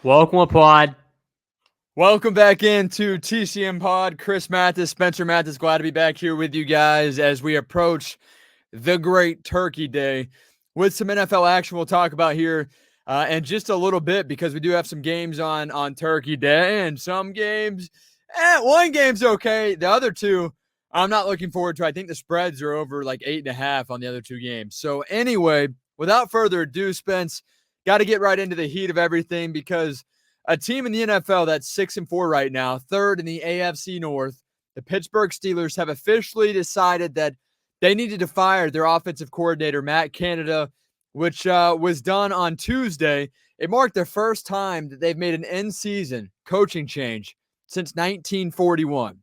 Welcome Pod. Welcome back into TCM Pod. Chris Mathis, Spencer Mathis, glad to be back here with you guys as we approach the great Turkey Day with some NFL action we'll talk about here in just a little bit because we do have some games on Turkey Day and some games. One game's okay. The other two, I'm not looking forward to. I think the spreads are over like 8.5 on the other two games. So anyway, without further ado, Spence, got to get right into the heat of everything because a team in the NFL that's 6-4 right now, third in the AFC North, the Pittsburgh Steelers have officially decided that they needed to fire their offensive coordinator, Matt Canada, which was done on Tuesday. It marked the first time that they've made an in-season coaching change since 1941.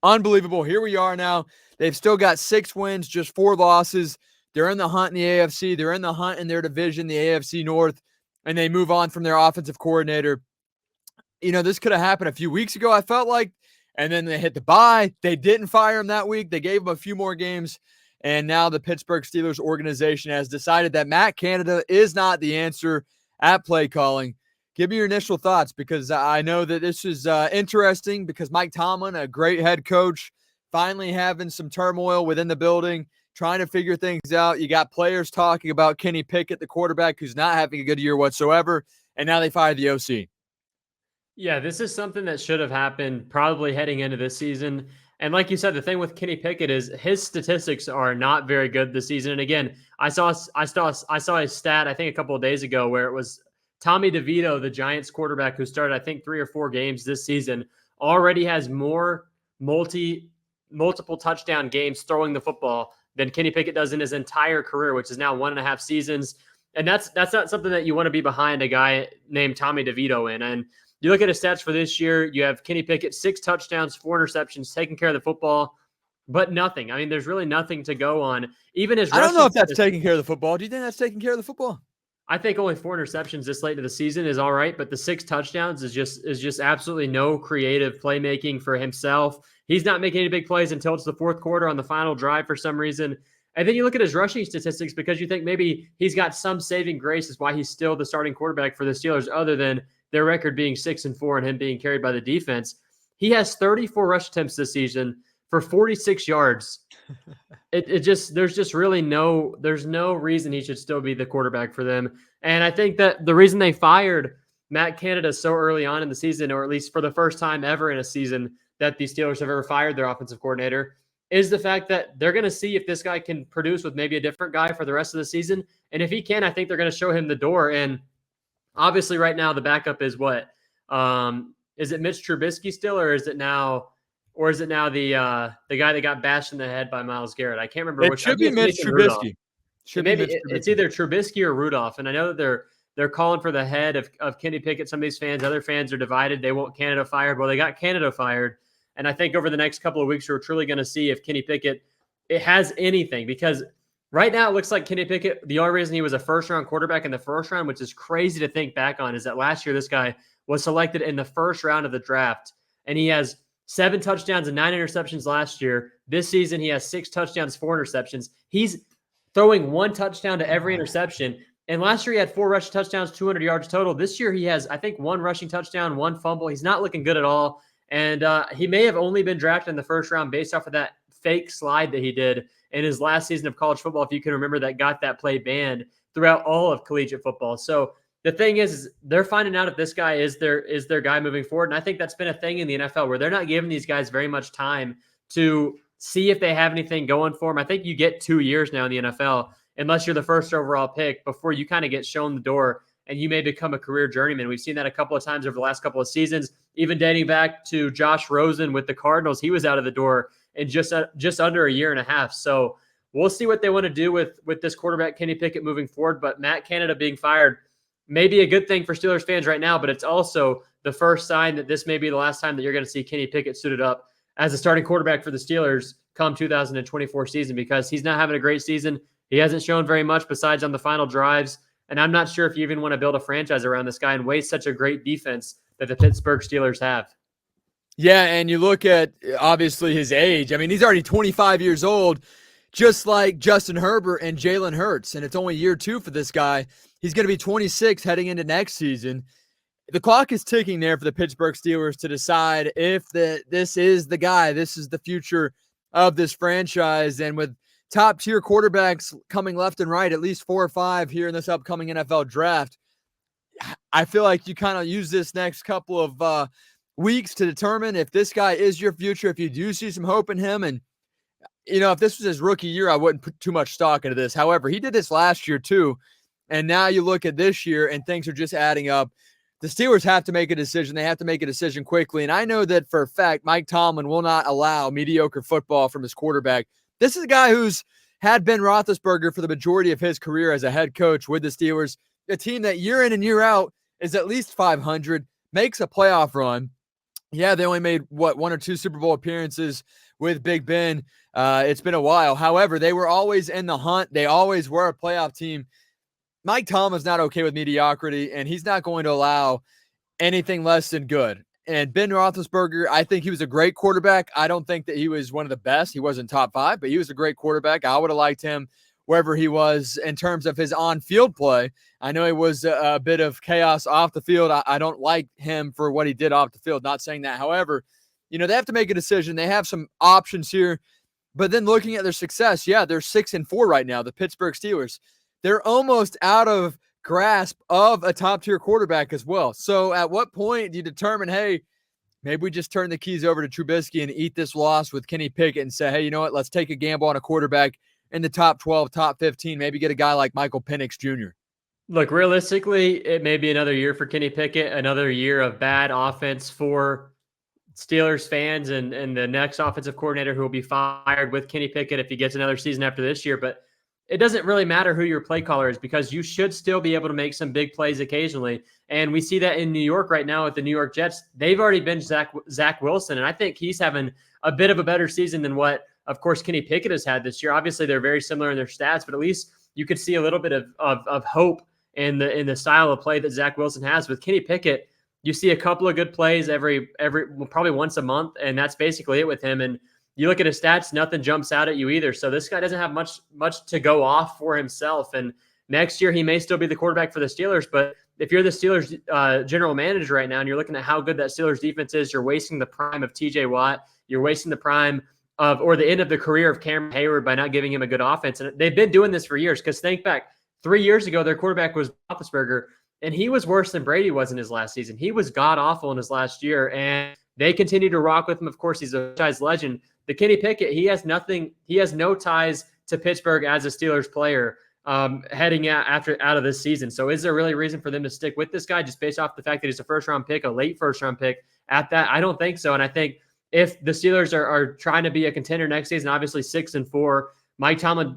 Unbelievable. Here we are now. They've still got 6 wins, just 4 losses. They're in the hunt in the AFC. They're in the hunt in their division, the AFC North, and they move on from their offensive coordinator. You know, this could have happened a few weeks ago, I felt like, and then they hit the bye. They didn't fire him that week. They gave him a few more games, and now the Pittsburgh Steelers organization has decided that Matt Canada is not the answer at play calling. Give me your initial thoughts because I know that this is interesting because Mike Tomlin, a great head coach, finally having some turmoil within the building, trying to figure things out. You got players talking about Kenny Pickett, the quarterback, who's not having a good year whatsoever, and now they fired the OC. Yeah, this is something that should have happened probably heading into this season. And like you said, the thing with Kenny Pickett is his statistics are not very good this season. And again, I saw a stat I think a couple of days ago where it was Tommy DeVito, the Giants quarterback who started I think 3 or 4 games this season, already has more multiple touchdown games throwing the football than Kenny Pickett does in his entire career, which is now 1.5 seasons. And that's not something that you want to be behind a guy named Tommy DeVito in. And you look at his stats for this year, you have Kenny Pickett, 6 touchdowns, 4 interceptions, taking care of the football, but nothing. I mean, there's really nothing to go on. Even his I don't know if that's taking care of the football. Do you think that's taking care of the football? I think only 4 interceptions this late into the season is all right, but the 6 touchdowns is just absolutely no creative playmaking for himself. He's not making any big plays until it's the fourth quarter on the final drive for some reason. And then you look at his rushing statistics because you think maybe he's got some saving grace is why he's still the starting quarterback for the Steelers, other than their record being 6-4 and him being carried by the defense. He has 34 rush attempts this season for 46 yards. There's no reason he should still be the quarterback for them. And I think that the reason they fired Matt Canada so early on in the season, or at least for the first time ever in a season that the Steelers have ever fired their offensive coordinator, is the fact that they're going to see if this guy can produce with maybe a different guy for the rest of the season. And if he can, I think they're going to show him the door. And obviously right now the backup is what? Is it Mitch Trubisky still, or is it now the guy that got bashed in the head by Myles Garrett? I can't remember It which. should be Mitch Trubisky. It's either Trubisky or Rudolph. And I know that they're calling for the head of Kenny Pickett. Some of these fans, other fans are divided. They want Canada fired. Well, they got Canada fired. And I think over the next couple of weeks, we're truly going to see if Kenny Pickett has anything, because right now it looks like Kenny Pickett, the only reason he was a first-round quarterback in the first round, which is crazy to think back on, is that last year this guy was selected in the first round of the draft, and he has 7 touchdowns and 9 interceptions last year. This season, he has 6 touchdowns, 4 interceptions. He's throwing 1 touchdown to every interception. And last year, he had 4 rushing touchdowns, 200 yards total. This year, he has, I think, 1 rushing touchdown, 1 fumble. He's not looking good at all. And he may have only been drafted in the first round based off of that fake slide that he did in his last season of college football, if you can remember, that got that play banned throughout all of collegiate football. So the thing is they're finding out if this guy is their guy moving forward. And I think that's been a thing in the NFL where they're not giving these guys very much time to see if they have anything going for them. I think you get 2 years now in the NFL, unless you're the first overall pick, before you kind of get shown the door and you may become a career journeyman. We've seen that a couple of times over the last couple of seasons, even dating back to Josh Rosen with the Cardinals. He was out of the door in just under a year and a half. So we'll see what they want to do with this quarterback, Kenny Pickett, moving forward. But Matt Canada being fired may be a good thing for Steelers fans right now, but it's also the first sign that this may be the last time that you're going to see Kenny Pickett suited up as a starting quarterback for the Steelers come 2024 season, because he's not having a great season. He hasn't shown very much besides on the final drives. And I'm not sure if you even want to build a franchise around this guy and waste such a great defense that the Pittsburgh Steelers have. Yeah, and you look at, obviously, his age. I mean, he's already 25 years old, just like Justin Herbert and Jalen Hurts, and it's only year 2 for this guy. He's going to be 26 heading into next season. the clock is ticking there for the Pittsburgh Steelers to decide if this is the guy, this is the future of this franchise. And with top tier quarterbacks coming left and right, at least 4 or 5 here in this upcoming NFL draft, I feel like you kind of use this next couple of weeks to determine if this guy is your future, if you do see some hope in him. And, if this was his rookie year, I wouldn't put too much stock into this. However, he did this last year too. And now you look at this year and things are just adding up. The Steelers have to make a decision. They have to make a decision quickly. And I know that for a fact, Mike Tomlin will not allow mediocre football from his quarterback. This is a guy who's had Ben Roethlisberger for the majority of his career as a head coach with the Steelers, a team that year in and year out is at least 500, makes a playoff run. Yeah, they only made, 1 or 2 Super Bowl appearances with Big Ben. It's been a while. However, they were always in the hunt. They always were a playoff team. Mike Tomlin's not okay with mediocrity, and he's not going to allow anything less than good. And Ben Roethlisberger, I think he was a great quarterback. I don't think that he was one of the best. He wasn't top 5, but he was a great quarterback. I would have liked him wherever he was in terms of his on-field play. I know it was a bit of chaos off the field. I don't like him for what he did off the field. Not saying that. However, they have to make a decision. They have some options here. But then looking at their success, they're 6-4 right now, the Pittsburgh Steelers. They're almost out of grasp of a top-tier quarterback as well. So at what point do you determine, hey, maybe we just turn the keys over to Trubisky and eat this loss with Kenny Pickett and say, hey, you know what, let's take a gamble on a quarterback in the top 12, top 15, maybe get a guy like Michael Penix Jr.? Look, realistically, it may be another year for Kenny Pickett, another year of bad offense for Steelers fans and the next offensive coordinator who will be fired with Kenny Pickett if he gets another season after this year. But it doesn't really matter who your play caller is because you should still be able to make some big plays occasionally. And we see that in New York right now with the New York Jets. They've already benched Zach Wilson, and I think he's having a bit of a better season than what, of course, Kenny Pickett has had this year. Obviously, they're very similar in their stats, but at least you could see a little bit of hope in the style of play that Zach Wilson has. With Kenny Pickett, you see a couple of good plays every probably once a month, and that's basically it with him. And you look at his stats, nothing jumps out at you either. So this guy doesn't have much to go off for himself. And next year, he may still be the quarterback for the Steelers. But if you're the Steelers general manager right now and you're looking at how good that Steelers defense is, you're wasting the prime of TJ Watt. You're wasting the prime of, or the end of the career of Cameron Hayward by not giving him a good offense. And they've been doing this for years because think back, 3 years ago, their quarterback was Roethlisberger, and he was worse than Brady was in his last season. He was god-awful in his last year, and they continue to rock with him. Of course, he's a franchise legend. The Kenny Pickett, he has no ties to Pittsburgh as a Steelers player heading out of this season. So is there really a reason for them to stick with this guy just based off the fact that he's a first-round pick, a late first-round pick at that? I don't think so. And I think if the Steelers are trying to be a contender next season, obviously 6-4, Mike Tomlin,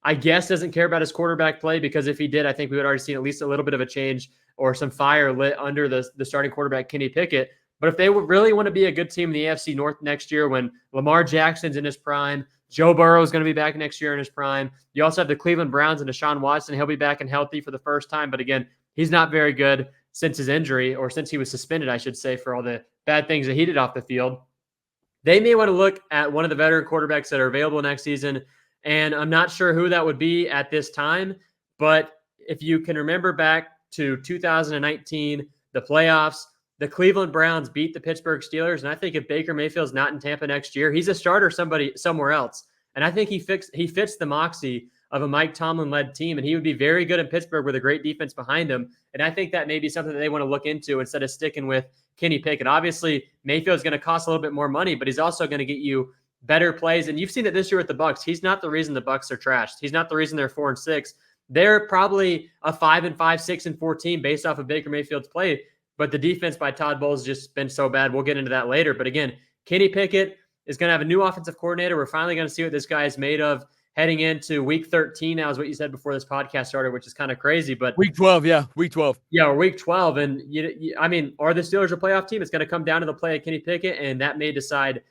I guess, doesn't care about his quarterback play because if he did, I think we would already seen at least a little bit of a change or some fire lit under the starting quarterback, Kenny Pickett. But if they really want to be a good team in the AFC North next year when Lamar Jackson's in his prime, Joe Burrow is going to be back next year in his prime. You also have the Cleveland Browns and Deshaun Watson. He'll be back and healthy for the first time. But again, he's not very good since his injury, or since he was suspended, I should say, for all the bad things that he did off the field. They may want to look at one of the veteran quarterbacks that are available next season. And I'm not sure who that would be at this time. But if you can remember back to 2019, the playoffs, the Cleveland Browns beat the Pittsburgh Steelers. And I think if Baker Mayfield's not in Tampa next year, he's a starter somewhere else. And I think he fits the moxie of a Mike Tomlin-led team, and he would be very good in Pittsburgh with a great defense behind him. And I think that may be something that they want to look into instead of sticking with Kenny Pickett. Obviously, Mayfield's going to cost a little bit more money, but he's also going to get you better plays. And you've seen it this year with the Bucs. He's not the reason the Bucs are trashed. He's not the reason they're 4-6. They're probably a 5-5, 6-4 team based off of Baker Mayfield's play. But the defense by Todd Bowles has just been so bad. We'll get into that later. But again, Kenny Pickett is going to have a new offensive coordinator. We're finally going to see what this guy is made of heading into week 13 now, is what you said before this podcast started, which is kind of crazy. But week 12, yeah, week 12. Yeah, or week 12. And, I mean, are the Steelers a playoff team? It's going to come down to the play of Kenny Pickett, and that may decide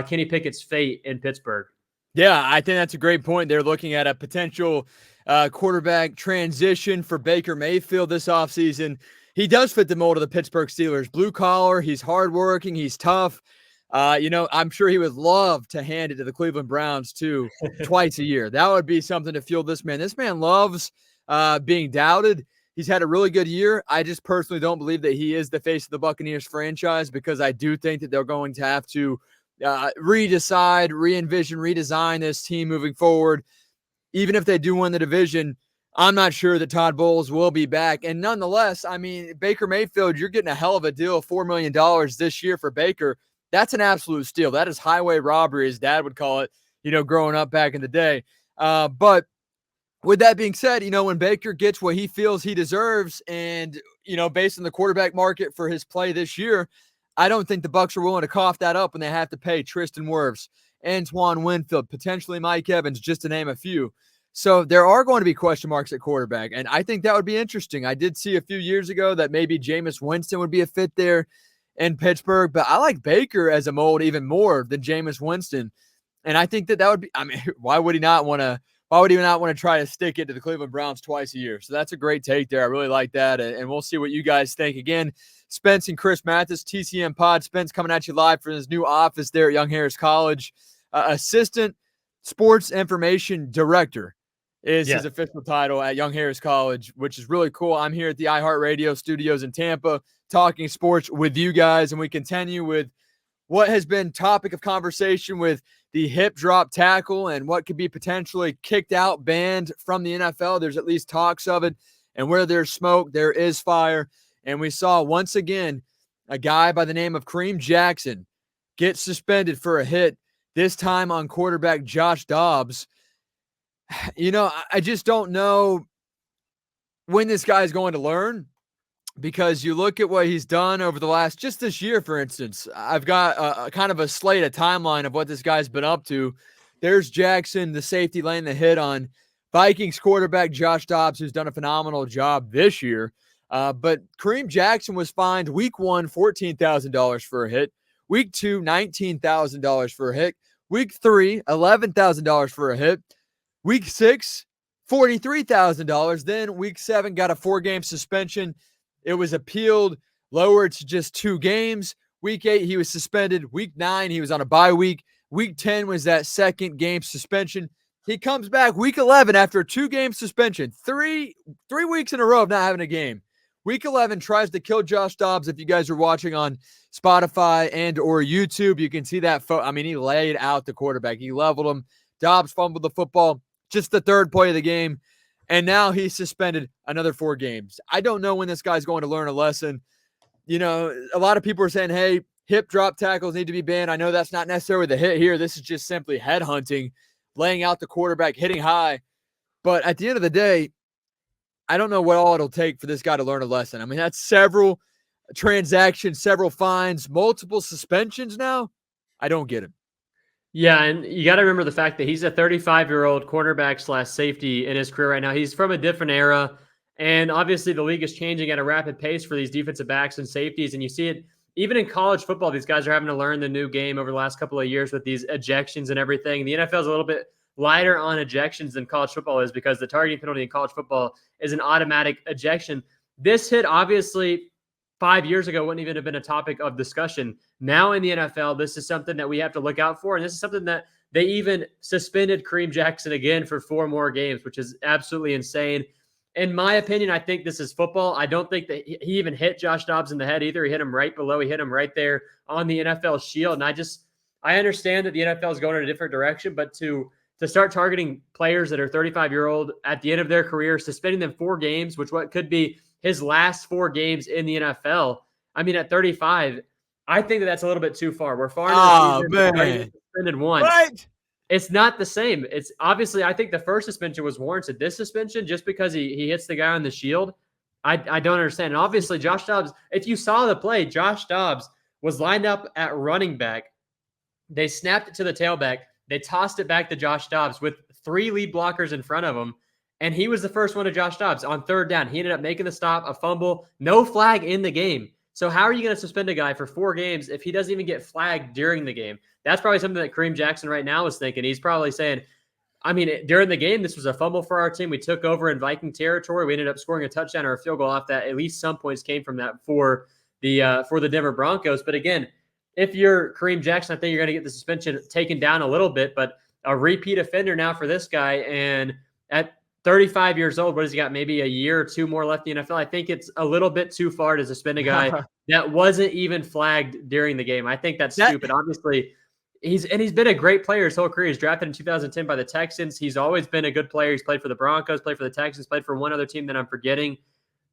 Kenny Pickett's fate in Pittsburgh. Yeah, I think that's a great point. They're looking at a potential quarterback transition for Baker Mayfield this offseason. He does fit the mold of the Pittsburgh Steelers. Blue collar, he's hardworking, he's tough. I'm sure he would love to hand it to the Cleveland Browns too, twice a year. That would be something to fuel this man. This man loves being doubted. He's had a really good year. I just personally don't believe that he is the face of the Buccaneers franchise, because I do think that they're going to have to redecide, re-envision, redesign this team moving forward. Even if they do win the division, I'm not sure that Todd Bowles will be back. And nonetheless, I mean, Baker Mayfield, you're getting a hell of a deal, $4 million this year for Baker. That's an absolute steal. That is highway robbery, as Dad would call it, growing up back in the day. But with that being said, when Baker gets what he feels he deserves, and, based on the quarterback market for his play this year, I don't think the Bucs are willing to cough that up when they have to pay Tristan Wirfs, Antoine Winfield, potentially Mike Evans, just to name a few. So there are going to be question marks at quarterback, and I think that would be interesting. I did see a few years ago that maybe Jameis Winston would be a fit there in Pittsburgh, but I like Baker as a mold even more than Jameis Winston. And I think that would be, why would he not want to try to stick it to the Cleveland Browns twice a year? So that's a great take there. I really like that. And we'll see what you guys think. Again, Spence and Chris Mathis, TCM Pod. Spence coming at you live from his new office there at Young Harris College. Assistant Sports Information Director is his official title at Young Harris College, which is really cool. I'm here at the iHeartRadio studios in Tampa talking sports with you guys, and we continue with what has been topic of conversation with the hip drop tackle and what could be potentially kicked out, banned from the NFL. There's at least talks of it, and where there's smoke, there is fire. And we saw once again a guy by the name of Kareem Jackson get suspended for a hit, this time on quarterback Josh Dobbs. I just don't know when this guy is going to learn, because you look at what he's done over the last, just this year, for instance. I've got a kind of a slate, a timeline of what this guy's been up to. There's Jackson, the safety, laying the hit on Vikings quarterback Josh Dobbs, who's done a phenomenal job this year. But Kareem Jackson was fined week 1, $14,000 for a hit. Week 2, $19,000 for a hit. Week 3, $11,000 for a hit. Week 6, $43,000. Then week 7 got a 4-game suspension. It was appealed, lowered to just 2 games. Week 8, he was suspended. Week 9, he was on a bye week. Week 10 was that 2nd game suspension. He comes back week 11 after a 2-game suspension. Three weeks in a row of not having a game. Week 11 tries to kill Josh Dobbs. If you guys are watching on Spotify and or YouTube, you can see that. He laid out the quarterback. He leveled him. Dobbs fumbled the football. Just the 3rd play of the game. And now he's suspended another 4 games. I don't know when this guy's going to learn a lesson. A lot of people are saying, hey, hip drop tackles need to be banned. I know that's not necessarily the hit here. This is just simply head hunting, laying out the quarterback, hitting high. But at the end of the day, I don't know what all it'll take for this guy to learn a lesson. That's several transactions, several fines, multiple suspensions now. I don't get it. Yeah, and you got to remember the fact that he's a 35-year-old quarterback / safety in his career right now. He's from a different era, and obviously the league is changing at a rapid pace for these defensive backs and safeties, and you see it even in college football. These guys are having to learn the new game over the last couple of years with these ejections and everything. The NFL is a little bit lighter on ejections than college football is, because the targeting penalty in college football is an automatic ejection. This hit, obviously, 5 years ago wouldn't even have been a topic of discussion. Now in the NFL, this is something that we have to look out for, and this is something that they even suspended Kareem Jackson again for 4 more games, which is absolutely insane. In my opinion, I think this is football. I don't think that he even hit Josh Dobbs in the head either. He hit him right below. He hit him right there on the NFL shield. And I understand that the NFL is going in a different direction, but to start targeting players that are 35-year-old at the end of their career, suspending them 4 games, which what could be his last 4 games in the NFL. At 35, I think that's a little bit too far. We're far into the season. Suspended once. What? It's not the same. It's obviously, I think the first suspension was warranted. This suspension, just because he hits the guy on the shield, I don't understand. And obviously, Josh Dobbs, if you saw the play, Josh Dobbs was lined up at running back. They snapped it to the tailback. They tossed it back to Josh Dobbs with 3 lead blockers in front of him. And he was the first one to Josh Dobbs on 3rd down. He ended up making the stop, a fumble, no flag in the game. So how are you going to suspend a guy for 4 games if he doesn't even get flagged during the game? That's probably something that Kareem Jackson right now is thinking. He's probably saying, during the game, this was a fumble for our team. We took over in Viking territory. We ended up scoring a touchdown or a field goal off that. At least some points came from that for the Denver Broncos. But again, if you're Kareem Jackson, I think you're going to get the suspension taken down a little bit. But a repeat offender now for this guy. And at 35 years old. What has he got? Maybe a year or two more left in the NFL. I think it's a little bit too far to suspend a guy that wasn't even flagged during the game. I think that's stupid. Obviously, he's been a great player his whole career. He's drafted in 2010 by the Texans. He's always been a good player. He's played for the Broncos, played for the Texans, played for one other team that I'm forgetting.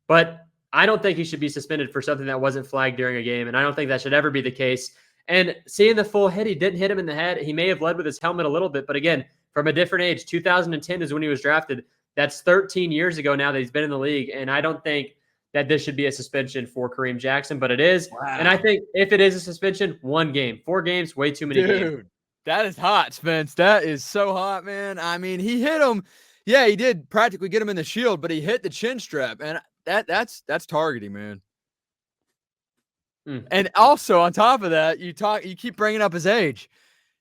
But I don't think he should be suspended for something that wasn't flagged during a game, and I don't think that should ever be the case. And seeing the full hit, he didn't hit him in the head. He may have led with his helmet a little bit, but again, from a different age. 2010 is when he was drafted. That's 13 years ago now that he's been in the league, and I don't think that this should be a suspension for Kareem Jackson, but it is. Wow. And I think if it is a suspension, 1 game. 4 games, way too many games. That is hot, Spence. That is so hot, man. I mean, he hit him. Yeah, he did practically get him in the shield, but he hit the chin strap, and that's targeting, man. And also on top of that, you keep bringing up his age.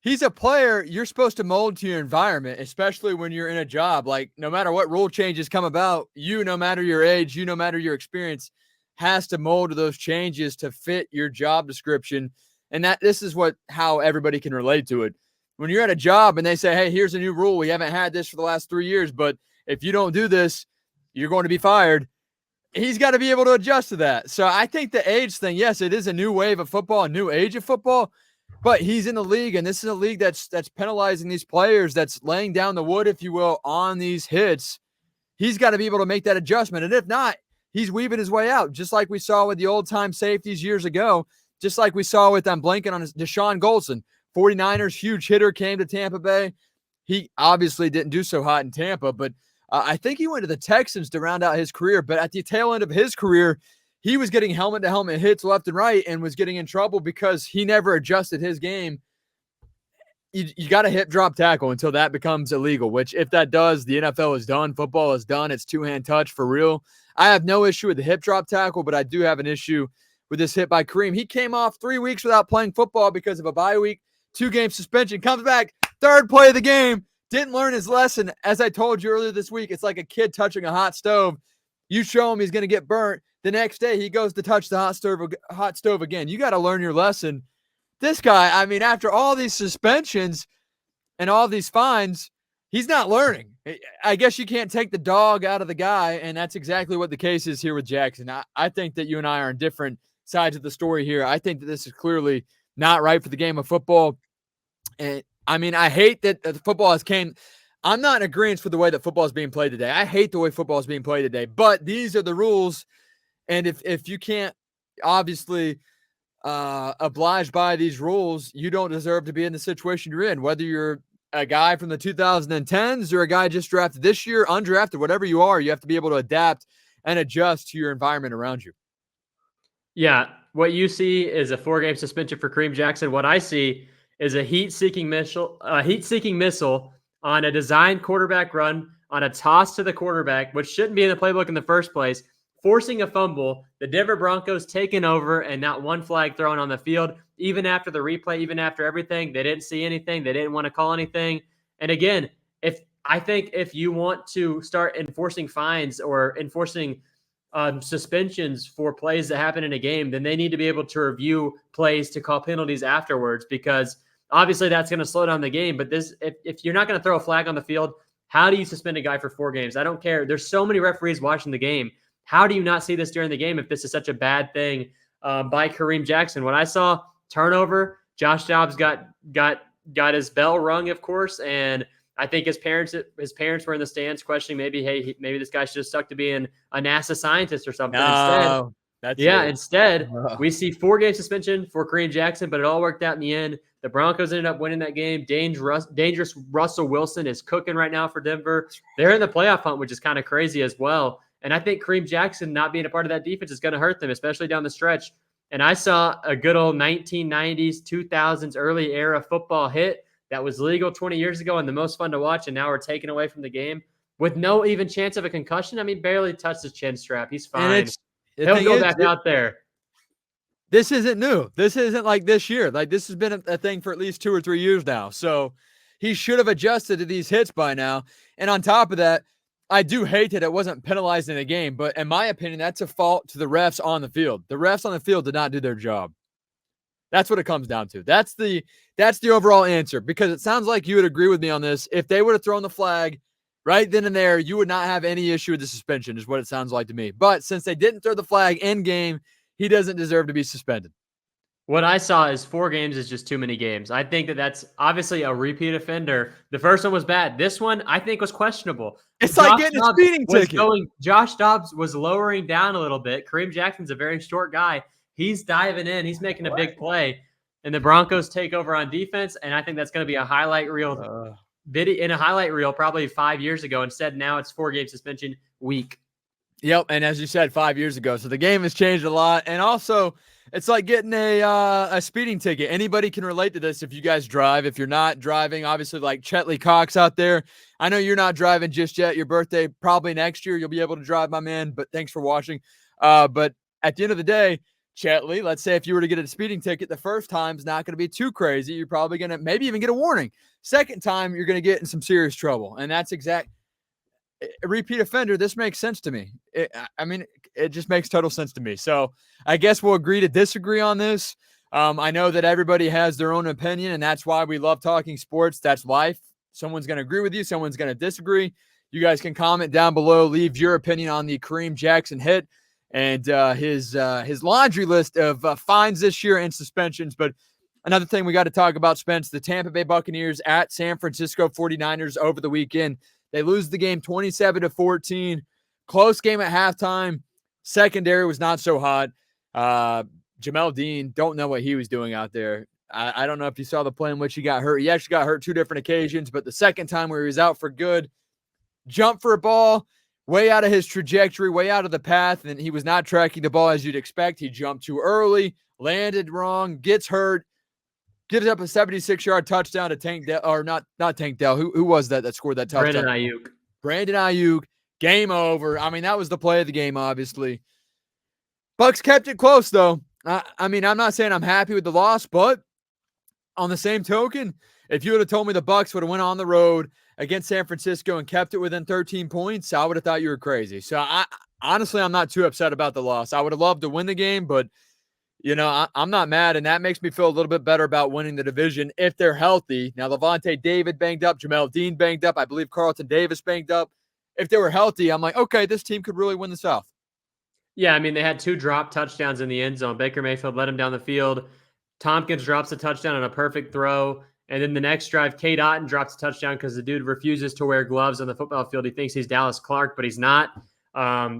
He's a player you're supposed to mold to your environment, especially when you're in a job. Like, no matter what rule changes come about, no matter your age, no matter your experience, has to mold to those changes to fit your job description. And this is how everybody can relate to it. When you're at a job and they say, hey, here's a new rule. We haven't had this for the last 3 years, but if you don't do this, you're going to be fired. He's got to be able to adjust to that. So I think the age thing, yes, it is a new wave of football, a new age of football, but he's in the league, and this is a league that's penalizing these players, that's laying down the wood, if you will, on these hits. He's got to be able to make that adjustment. And if not, he's weaving his way out, just like we saw with the old-time safeties years ago, just like we saw with, I'm blanking on Deshaun Goldson. 49ers, huge hitter, came to Tampa Bay. He obviously didn't do so hot in Tampa, but I think he went to the Texans to round out his career. But at the tail end of his career, he was getting helmet-to-helmet hits left and right and was getting in trouble because he never adjusted his game. You got to hip drop tackle until that becomes illegal, which if that does, the NFL is done. Football is done. It's two-hand touch for real. I have no issue with the hip drop tackle, but I do have an issue with this hit by Kareem. He came off 3 weeks without playing football because of a bye week, 2-game suspension, comes back, 3rd play of the game, didn't learn his lesson. As I told you earlier this week, it's like a kid touching a hot stove. You show him he's going to get burnt. The next day, he goes to touch the hot stove again. You got to learn your lesson. This guy, I mean, after all these suspensions and all these fines, he's not learning. I guess you can't take the dog out of the guy, and that's exactly what the case is here with Jackson. I think that you and I are on different sides of the story here. I think that this is clearly not right for the game of football. And I mean, I hate that the football has came. I'm not in agreement with the way that football is being played today. I hate the way football is being played today, but these are the rules. And if you can't obviously oblige by these rules, you don't deserve to be in the situation you're in, whether you're a guy from the 2010s or a guy just drafted this year, undrafted, whatever you are, you have to be able to adapt and adjust to your environment around you. Yeah, what you see is a 4-game suspension for Kareem Jackson. What I see is a heat-seeking missile on a designed quarterback run, on a toss to the quarterback, which shouldn't be in the playbook in the first place, forcing a fumble, the Denver Broncos taking over, and not one flag thrown on the field. Even after the replay, even after everything, they didn't see anything. They didn't want to call anything. And again, if you want to start enforcing fines or enforcing suspensions for plays that happen in a game, then they need to be able to review plays to call penalties afterwards, because obviously that's going to slow down the game. But if you're not going to throw a flag on the field, how do you suspend a guy for 4 games? I don't care. There's so many referees watching the game. How do you not see this during the game if this is such a bad thing by Kareem Jackson? When I saw turnover, Josh Dobbs got his bell rung, of course, and I think his parents were in the stands questioning maybe this guy should have stuck to being a NASA scientist or something. Instead, we see 4-game suspension for Kareem Jackson, but it all worked out in the end. The Broncos ended up winning that game. Dangerous Russell Wilson is cooking right now for Denver. They're in the playoff hunt, which is kind of crazy as well. And I think Kareem Jackson not being a part of that defense is going to hurt them, especially down the stretch. And I saw a good old 1990s, 2000s, early era football hit that was legal 20 years ago and the most fun to watch, and now we're taken away from the game with no even chance of a concussion. I mean, barely touched his chin strap. He's fine. He'll go back out there. This isn't new. This isn't like this year. Like, this has been a thing for at least 2 or 3 years now. So he should have adjusted to these hits by now. And on top of that, I do hate that it wasn't penalized in the game, but in my opinion, that's a fault to the refs on the field. The refs on the field did not do their job. That's what it comes down to. That's the overall answer, because it sounds like you would agree with me on this. If they would have thrown the flag right then and there, you would not have any issue with the suspension, is what it sounds like to me. But since they didn't throw the flag in game, he doesn't deserve to be suspended. What I saw is 4 games is just too many games. I think that's obviously a repeat offender. The first one was bad. This one, I think, was questionable. It's like getting a speeding ticket. Josh Dobbs was lowering down a little bit. Kareem Jackson's a very short guy. He's diving in. He's making a big play. And the Broncos take over on defense, and I think that's going to be a highlight reel video in a highlight reel probably 5 years ago. Instead, now it's 4-game suspension week. Yep, and as you said, 5 years ago. So the game has changed a lot. And also, it's like getting a speeding ticket. Anybody can relate to this if you guys drive. If you're not driving, obviously like Chetley Cox out there, I know you're not driving just yet. Your birthday probably next year. You'll be able to drive, my man, but thanks for watching. But at the end of the day, Chetley, let's say if you were to get a speeding ticket, the first time's not going to be too crazy. You're probably going to maybe even get a warning. Second time, you're going to get in some serious trouble. And that's a repeat offender. This makes sense to me. It just makes total sense to me. So I guess we'll agree to disagree on this. I know that everybody has their own opinion, and that's why we love talking sports. That's life. Someone's going to agree with you. Someone's going to disagree. You guys can comment down below. Leave your opinion on the Kareem Jackson hit and his laundry list of fines this year and suspensions. But another thing we got to talk about, Spence, the Tampa Bay Buccaneers at San Francisco 49ers over the weekend. They lose the game 27-14. Close game at halftime. Secondary was not so hot. Jamel Dean, don't know what he was doing out there. I don't know if you saw the play in which he got hurt. He actually got hurt 2 different occasions, but the second time where he was out for good, jumped for a ball, way out of his trajectory, way out of the path, and he was not tracking the ball as you'd expect. He jumped too early, landed wrong, gets hurt, gives up a 76-yard touchdown to Tank Dell, or not Tank Dell. Who was that scored that touchdown? Brandon Ayuk. Game over. I mean, that was the play of the game, obviously. Bucs kept it close, though. I'm not saying I'm happy with the loss, but on the same token, if you would have told me the Bucs would have went on the road against San Francisco and kept it within 13 points, I would have thought you were crazy. So, honestly, I'm not too upset about the loss. I would have loved to win the game, but I'm not mad, and that makes me feel a little bit better about winning the division if they're healthy. Now, Levante David banged up, Jamel Dean banged up, I believe Carlton Davis banged up. If they were healthy, I'm like, okay, this team could really win the South. Yeah, they had 2 drop touchdowns in the end zone. Baker Mayfield led him down the field. Tompkins drops a touchdown on a perfect throw. And then the next drive, Cade Otton drops a touchdown because the dude refuses to wear gloves on the football field. He thinks he's Dallas Clark, but he's not.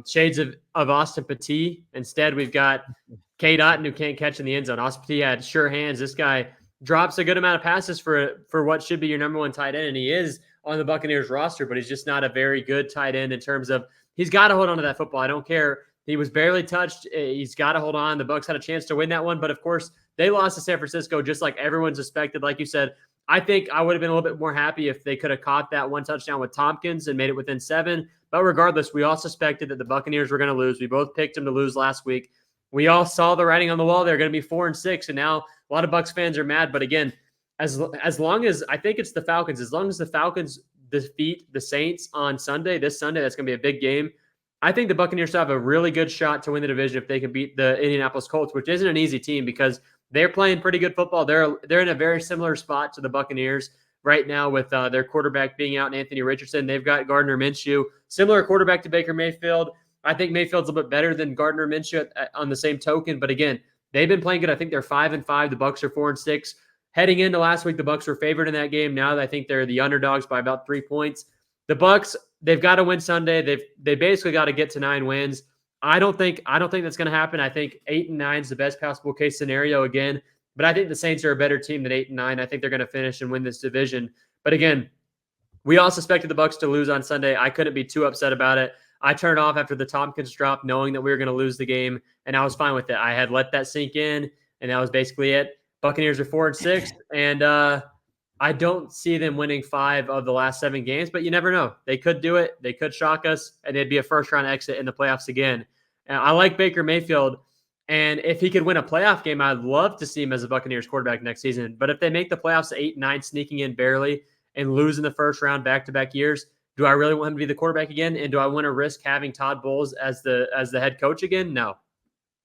Shades of Austin Petit. Instead, we've got Cade Otton who can't catch in the end zone. Austin Petit had sure hands. This guy drops a good amount of passes for what should be your number 1 tight end, and he is on the Buccaneers roster, but he's just not a very good tight end in terms of he's got to hold on to that football. I don't care. He was barely touched. He's got to hold on. The Bucs had a chance to win that one, but of course they lost to San Francisco just like everyone suspected. Like you said, I think I would have been a little bit more happy if they could have caught that 1 touchdown with Tompkins and made it within 7. But regardless, we all suspected that the Buccaneers were going to lose. We both picked them to lose last week. We all saw the writing on the wall. They're going to be 4-6, and now a lot of Bucs fans are mad. But again, as long as I think it's the Falcons, as long as the Falcons defeat the Saints on this Sunday, that's going to be a big game. I think the Buccaneers have a really good shot to win the division if they can beat the Indianapolis Colts, which isn't an easy team because they're playing pretty good football. They're in a very similar spot to the Buccaneers right now with their quarterback being out and Anthony Richardson. They've got Gardner Minshew, similar quarterback to Baker Mayfield. I think Mayfield's a little bit better than Gardner Minshew on the same token, but again, they've been playing good. I think they're 5-5. The Bucs are 4-6. Heading into last week, the Bucs were favored in that game. Now I think they're the underdogs by about 3 points. The Bucs, they've got to win Sunday. They basically got to get to 9 wins. I don't think that's going to happen. I think 8-9 is the best possible case scenario again. But I think the Saints are a better team than 8-9. I think they're going to finish and win this division. But again, we all suspected the Bucs to lose on Sunday. I couldn't be too upset about it. I turned off after the Tompkins drop, knowing that we were going to lose the game, and I was fine with it. I had let that sink in, and that was basically it. Buccaneers are 4-6, and I don't see them winning 5 of the last 7 games, but you never know. They could do it. They could shock us, and they'd be a first-round exit in the playoffs again. And I like Baker Mayfield, and if he could win a playoff game, I'd love to see him as a Buccaneers quarterback next season. But if they make the playoffs 8-9, sneaking in barely, and lose in the first round back-to-back years, do I really want him to be the quarterback again? And do I want to risk having Todd Bowles as the head coach again? No.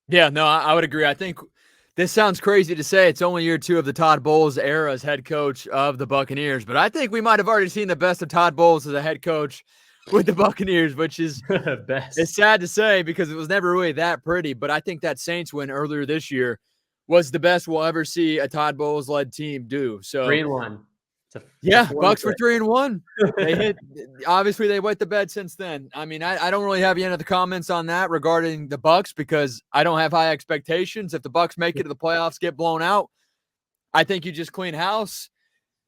Yeah, no, I would agree. I think This sounds crazy to say. It's only year 2 of the Todd Bowles era as head coach of the Buccaneers, but I think we might have already seen the best of Todd Bowles as a head coach with the Buccaneers, which is it's sad to say because it was never really that pretty. But I think that Saints win earlier this year was the best we'll ever see a Todd Bowles-led team do. So 3-1. Bucks were 3-1. They hit. Obviously, they wet the bed since then. I mean, I don't really have any other comments on that regarding the Bucks because I don't have high expectations. If the Bucks make it to the playoffs, get blown out, I think you just clean house.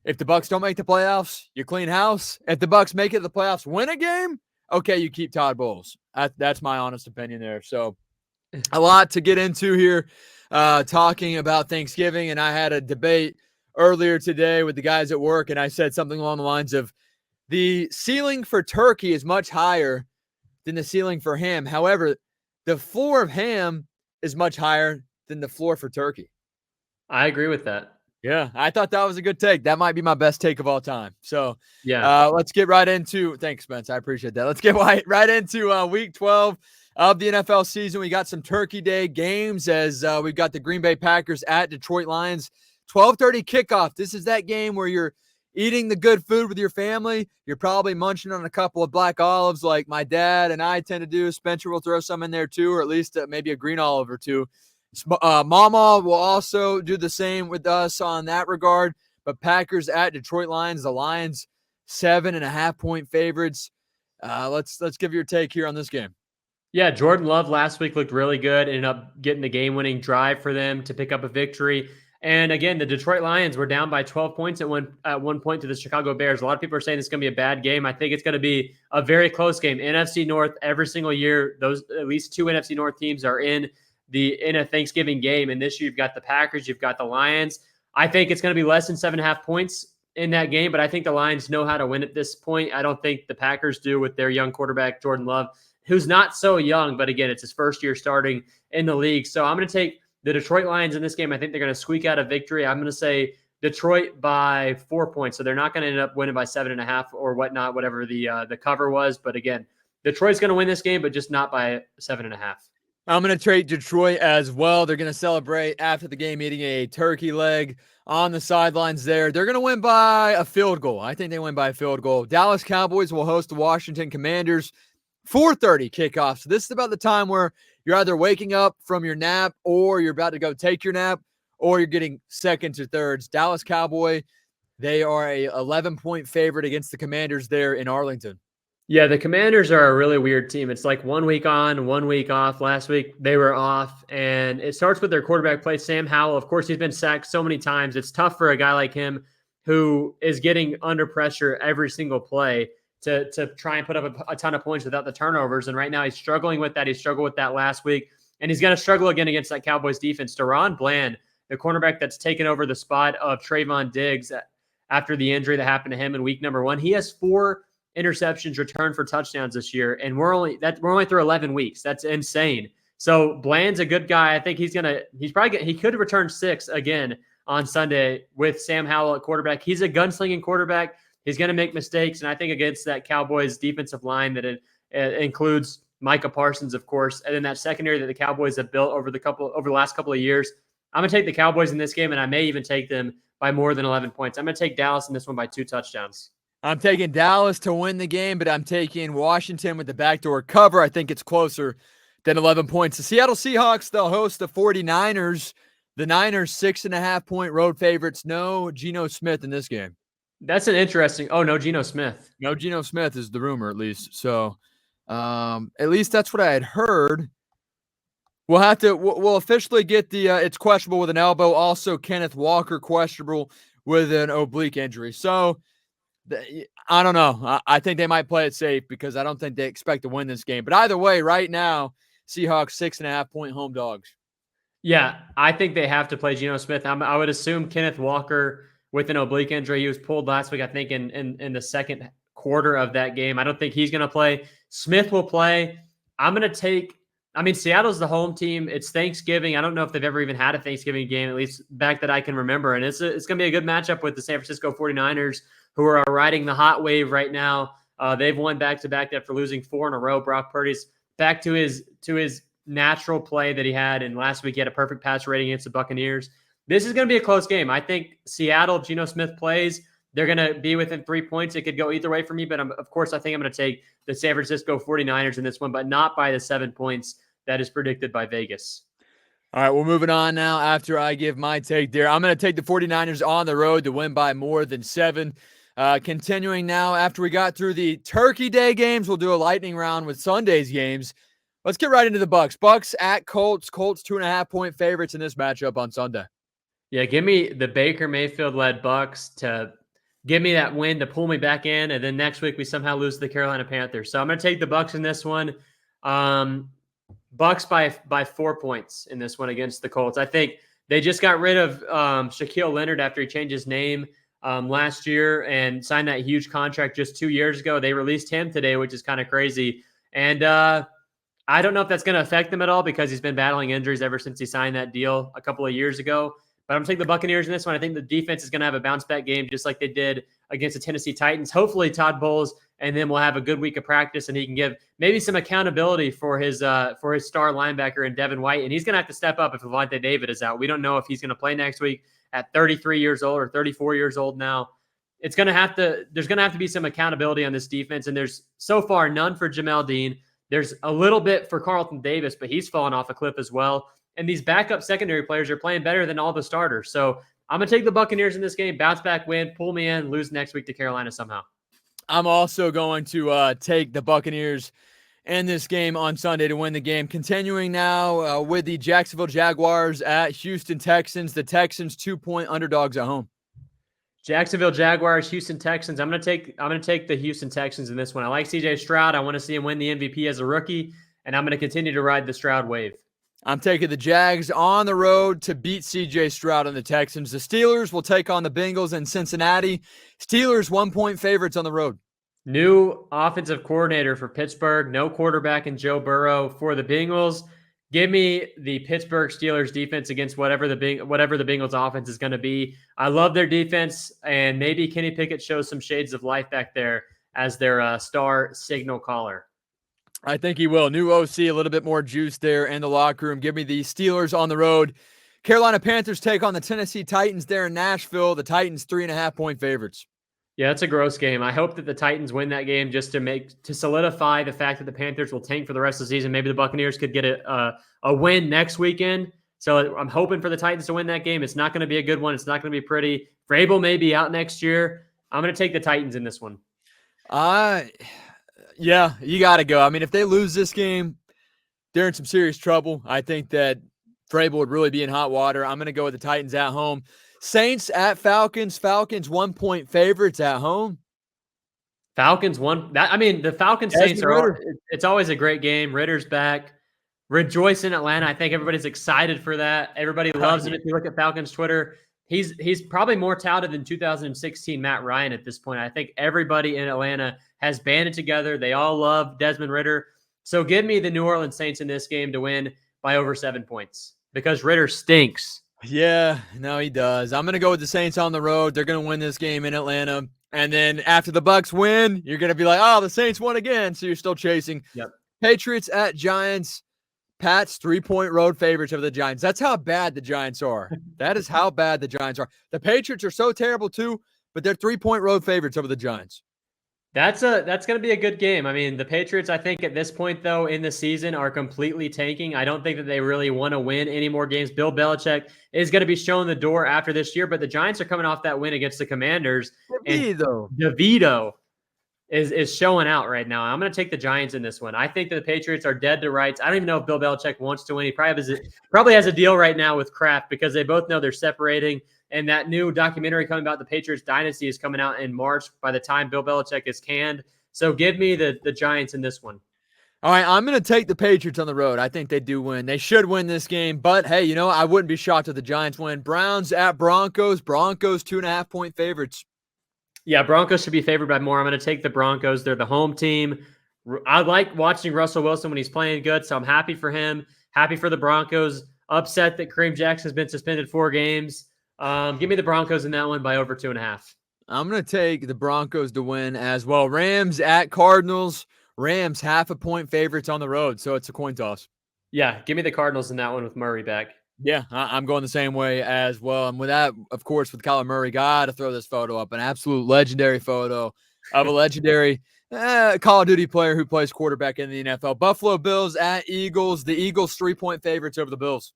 If the Bucks don't make the playoffs, you clean house. If the Bucks make it to the playoffs, win a game, okay, you keep Todd Bowles. That's my honest opinion there. So, a lot to get into here, talking about Thanksgiving, and I had a debate earlier today with the guys at work, and I said something along the lines of the ceiling for turkey is much higher than the ceiling for ham. However, the floor of ham is much higher than the floor for turkey. I agree with that. Yeah, I thought that was a good take. That might be my best take of all time. So, let's get right into – thanks, Spence. I appreciate that. Let's get right into Week 12 of the NFL season. We got some Turkey Day games as we've got the Green Bay Packers at Detroit Lions. 12:30 kickoff. This is that game where you're eating the good food with your family. You're probably munching on a couple of black olives like my dad and I tend to do. Spencer will throw some in there too, or at least maybe a green olive or two. Mama will also do the same with us on that regard. But Packers at Detroit Lions. The Lions 7.5-point favorites. Let's give your take here on this game. Yeah, Jordan Love last week looked really good. Ended up getting the game-winning drive for them to pick up a victory. And again, the Detroit Lions were down by 12 points at one point to the Chicago Bears. A lot of people are saying it's going to be a bad game. I think it's going to be a very close game. NFC North, every single year, those at least 2 NFC North teams are in a Thanksgiving game. And this year you've got the Packers, you've got the Lions. I think it's going to be less than 7.5 points in that game, but I think the Lions know how to win at this point. I don't think the Packers do with their young quarterback, Jordan Love, who's not so young, but again, it's his first year starting in the league. So I'm going to take the Detroit Lions in this game. I think they're going to squeak out a victory. I'm going to say Detroit by 4 points. So they're not going to end up winning by 7.5 or whatnot, whatever the cover was. But again, Detroit's going to win this game, but just not by 7.5. I'm going to trade Detroit as well. They're going to celebrate after the game, eating a turkey leg on the sidelines there. They're going to win by a field goal. I think they win by a field goal. Dallas Cowboys will host the Washington Commanders. 4:30 kickoff. So this is about the time where you're either waking up from your nap or you're about to go take your nap or you're getting seconds or thirds. Dallas Cowboy, they are a 11-point favorite against the Commanders there in Arlington. Yeah, the Commanders are a really weird team. It's like 1 week on, 1 week off. Last week they were off, and it starts with their quarterback play, Sam Howell. Of course, he's been sacked so many times. It's tough for a guy like him who is getting under pressure every single play to try and put up a ton of points without the turnovers. And right now he's struggling with that. He struggled with that last week, and he's going to struggle again against that Cowboys defense. Deron Bland, the cornerback that's taken over the spot of Trayvon Diggs after the injury that happened to him in week number 1, he has 4 interceptions returned for touchdowns this year, and we're only through 11 weeks. That's insane. So Bland's a good guy. I think he could return 6 again on Sunday with Sam Howell at quarterback. He's a gunslinging quarterback. He's going to make mistakes, and I think against that Cowboys defensive line that includes Micah Parsons, of course, and then that secondary that the Cowboys have built over the last couple of years. I'm going to take the Cowboys in this game, and I may even take them by more than 11 points. I'm going to take Dallas in this one by 2 touchdowns. I'm taking Dallas to win the game, but I'm taking Washington with the backdoor cover. I think it's closer than 11 points. The Seattle Seahawks, they'll host the 49ers. The Niners, 6.5-point road favorites. No Geno Smith in this game. That's an interesting – no Geno Smith. No Geno Smith is the rumor, at least. So, at least that's what I had heard. We'll officially get the it's questionable with an elbow. Also, Kenneth Walker questionable with an oblique injury. So, I don't know. I think they might play it safe because I don't think they expect to win this game. But either way, right now, Seahawks 6.5-point home dogs. Yeah, I think they have to play Geno Smith. I would assume Kenneth Walker with an oblique injury. He was pulled last week, I think, in the second quarter of that game. I don't think he's going to play. Smith will play. I'm going to take – Seattle's the home team. It's Thanksgiving. I don't know if they've ever even had a Thanksgiving game, at least back that I can remember. And it's going to be a good matchup with the San Francisco 49ers, who are riding the hot wave right now. They've won back-to-back after losing 4 in a row. Brock Purdy's back to his natural play that he had. And last week he had a perfect pass rating against the Buccaneers. This is going to be a close game. I think Seattle, Geno Smith plays. They're going to be within 3 points. It could go either way for me, but of course, I think I'm going to take the San Francisco 49ers in this one, but not by the 7 points that is predicted by Vegas. All right, we're moving on now after I give my take there. I'm going to take the 49ers on the road to win by more than 7. Continuing now, after we got through the Turkey Day games, we'll do a lightning round with Sunday's games. Let's get right into the Bucks. Bucks at Colts. Colts 2.5-point favorites in this matchup on Sunday. Yeah, give me the Baker Mayfield-led Bucks to give me that win to pull me back in, and then next week we somehow lose to the Carolina Panthers. So I'm going to take the Bucks in this one. Bucks by 4 points in this one against the Colts. I think they just got rid of Shaquille Leonard after he changed his name last year and signed that huge contract just 2 years ago. They released him today, which is kind of crazy. And I don't know if that's going to affect him at all because he's been battling injuries ever since he signed that deal a couple of years ago. But I'm going to take the Buccaneers in this one. I think the defense is going to have a bounce-back game just like they did against the Tennessee Titans. Hopefully Todd Bowles and then we'll have a good week of practice and he can give maybe some accountability for his star linebacker in Devin White. And he's going to have to step up if Levante David is out. We don't know if he's going to play next week at 33 years old or 34 years old now. There's going to have to be some accountability on this defense. And there's so far none for Jamel Dean. There's a little bit for Carlton Davis, but he's fallen off a cliff as well. And these backup secondary players are playing better than all the starters. So I'm going to take the Buccaneers in this game, bounce back win, pull me in, lose next week to Carolina somehow. I'm also going to take the Buccaneers in this game on Sunday to win the game. Continuing now with the Jacksonville Jaguars at Houston Texans. The Texans 2-point underdogs at home. Jacksonville Jaguars, Houston Texans. I'm going to take the Houston Texans in this one. I like CJ Stroud. I want to see him win the MVP as a rookie, and I'm going to continue to ride the Stroud wave. I'm taking the Jags on the road to beat CJ Stroud and the Texans. The Steelers will take on the Bengals in Cincinnati. Steelers 1-point favorites on the road. New offensive coordinator for Pittsburgh. No quarterback in Joe Burrow for the Bengals. Give me the Pittsburgh Steelers defense against whatever the Bengals offense is going to be. I love their defense, and maybe Kenny Pickett shows some shades of life back there as their star signal caller. I think he will. New OC, a little bit more juice there in the locker room. Give me the Steelers on the road. Carolina Panthers take on the Tennessee Titans there in Nashville. The Titans 3.5-point favorites. Yeah, it's a gross game. I hope that the Titans win that game just to solidify the fact that the Panthers will tank for the rest of the season. Maybe the Buccaneers could get a win next weekend. So I'm hoping for the Titans to win that game. It's not going to be a good one. It's not going to be pretty. Vrabel may be out next year. I'm going to take the Titans in this one. Yeah, you got to go. I mean, if they lose this game, they're in some serious trouble. I think that Vrabel would really be in hot water. I'm going to go with the Titans at home. Saints at Falcons. Falcons 1-point favorites at home. Falcons the Falcons Saints it's always a great game. Ritter's back. Rejoice in Atlanta. I think everybody's excited for that. Everybody loves him. If you look at Falcons Twitter, he's probably more touted than 2016 Matt Ryan at this point. I think everybody in Atlanta has banded together. They all love Desmond Ridder. So give me the New Orleans Saints in this game to win by over 7 points because Ridder stinks. Yeah, no, he does. I'm going to go with the Saints on the road. They're going to win this game in Atlanta. And then after the Bucks win, you're going to be like, oh, the Saints won again. So you're still chasing. Yep. Patriots at Giants. Pats 3-point road favorites of the Giants. That's how bad the Giants are. That is how bad the Giants are. The Patriots are so terrible too, but they're 3-point road favorites over the Giants. That's going to be a good game. I mean, the Patriots, I think at this point, though, in the season are completely tanking. I don't think that they really want to win any more games. Bill Belichick is going to be showing the door after this year, but the Giants are coming off that win against the Commanders. DeVito is showing out right now. I'm going to take the Giants in this one. I think that the Patriots are dead to rights. I don't even know if Bill Belichick wants to win. He probably has a deal right now with Kraft because they both know they're separating. And that new documentary coming about the Patriots dynasty is coming out in March by the time Bill Belichick is canned. So give me the Giants in this one. All right, I'm going to take the Patriots on the road. I think they do win. They should win this game. But, hey, I wouldn't be shocked if the Giants win. Browns at Broncos. Broncos 2.5-point favorites. Yeah, Broncos should be favored by more. I'm going to take the Broncos. They're the home team. I like watching Russell Wilson when he's playing good, so I'm happy for him. Happy for the Broncos. Upset that Kareem Jackson has been suspended 4 games. Give me the Broncos in that one by over 2.5. I'm going to take the Broncos to win as well. Rams at Cardinals. Rams 0.5-point favorites on the road, so it's a coin toss. Yeah, give me the Cardinals in that one with Murray back. Yeah, I'm going the same way as well. And with that, of course, with Kyler Murray, got to throw this photo up. An absolute legendary photo of a legendary Call of Duty player who plays quarterback in the NFL. Buffalo Bills at Eagles. The Eagles 3-point favorites over the Bills.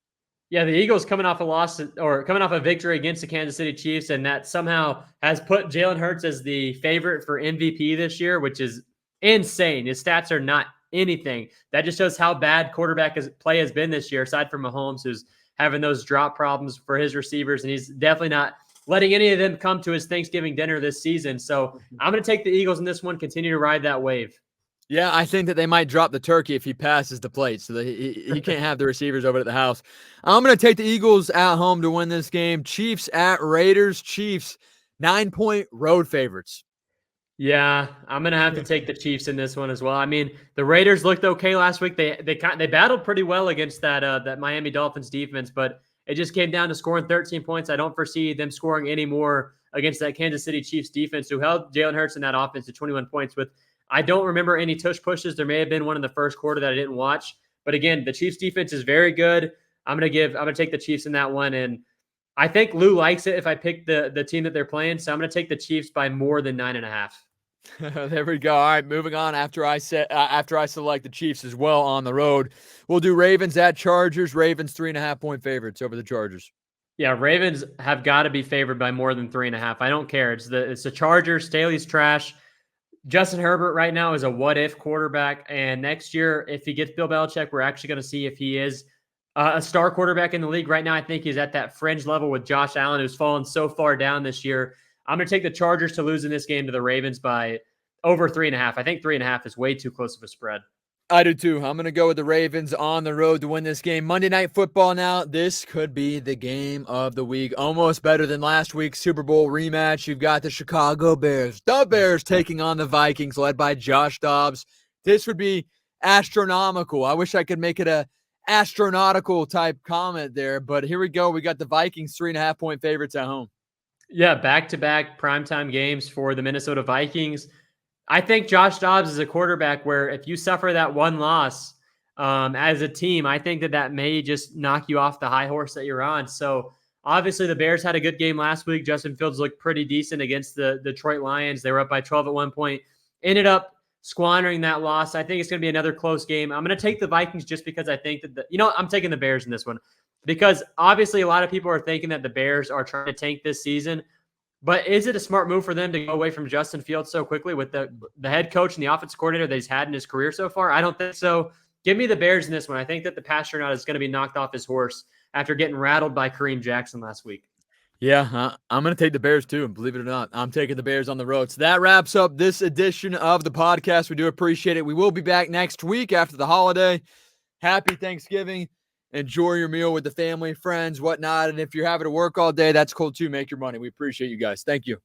Yeah, the Eagles coming off a victory against the Kansas City Chiefs, and that somehow has put Jalen Hurts as the favorite for MVP this year, which is insane. His stats are not anything. That just shows how bad play has been this year, aside from Mahomes, who's having those drop problems for his receivers, and he's definitely not letting any of them come to his Thanksgiving dinner this season. So I'm going to take the Eagles in this one, continue to ride that wave. Yeah, I think that they might drop the turkey if he passes the plate, so that he can't have the receivers over at the house. I'm going to take the Eagles at home to win this game. Chiefs at Raiders. Chiefs 9-point road favorites. Yeah, I'm gonna have to take the Chiefs in this one as well. I mean, the Raiders looked okay last week. They battled pretty well against that Miami Dolphins defense, but it just came down to scoring 13 points. I don't foresee them scoring any more against that Kansas City Chiefs defense, who held Jalen Hurts in that offense to 21 points. With I don't remember any tush pushes. There may have been one in the first quarter that I didn't watch, but again, the Chiefs defense is very good. I'm gonna take the Chiefs in that one, and I think Lou likes it if I pick the team that they're playing. So I'm gonna take the Chiefs by more than 9.5. There we go. All right, moving on. After I select the Chiefs as well on the road, we'll do Ravens at Chargers. Ravens 3.5-point favorites over the Chargers. Yeah, Ravens have got to be favored by more than 3.5. I don't care. It's the Chargers. Staley's trash. Justin Herbert right now is a what-if quarterback, and next year, if he gets Bill Belichick, we're actually going to see if he is a star quarterback in the league. Right now, I think he's at that fringe level with Josh Allen, who's fallen so far down this year. I'm going to take the Chargers to lose in this game to the Ravens by over 3.5. I think 3.5 is way too close of a spread. I do too. I'm going to go with the Ravens on the road to win this game. Monday Night Football now. This could be the game of the week. Almost better than last week's Super Bowl rematch. You've got the Chicago Bears. The Bears taking on the Vikings, led by Josh Dobbs. This would be astronomical. I wish I could make it a astronautical type comment there, but here we go. We got the Vikings 3.5-point favorites at home. Yeah, back-to-back primetime games for the Minnesota Vikings. I think Josh Dobbs is a quarterback where if you suffer that one loss as a team, I think that may just knock you off the high horse that you're on. So obviously the Bears had a good game last week. Justin Fields looked pretty decent against the Detroit Lions. They were up by 12 at one point, ended up squandering that loss. I think it's going to be another close game. I'm going to take the Vikings just because I think that I'm taking the Bears in this one because obviously a lot of people are thinking that the Bears are trying to tank this season. But is it a smart move for them to go away from Justin Fields so quickly with the head coach and the offensive coordinator that he's had in his career so far? I don't think so. Give me the Bears in this one. I think that the Pasternaut is going to be knocked off his horse after getting rattled by Kareem Jackson last week. Yeah, I'm going to take the Bears too. Believe it or not, I'm taking the Bears on the road. So that wraps up this edition of the podcast. We do appreciate it. We will be back next week after the holiday. Happy Thanksgiving. Enjoy your meal with the family, friends, whatnot. And if you're having to work all day, that's cool too. Make your money. We appreciate you guys. Thank you.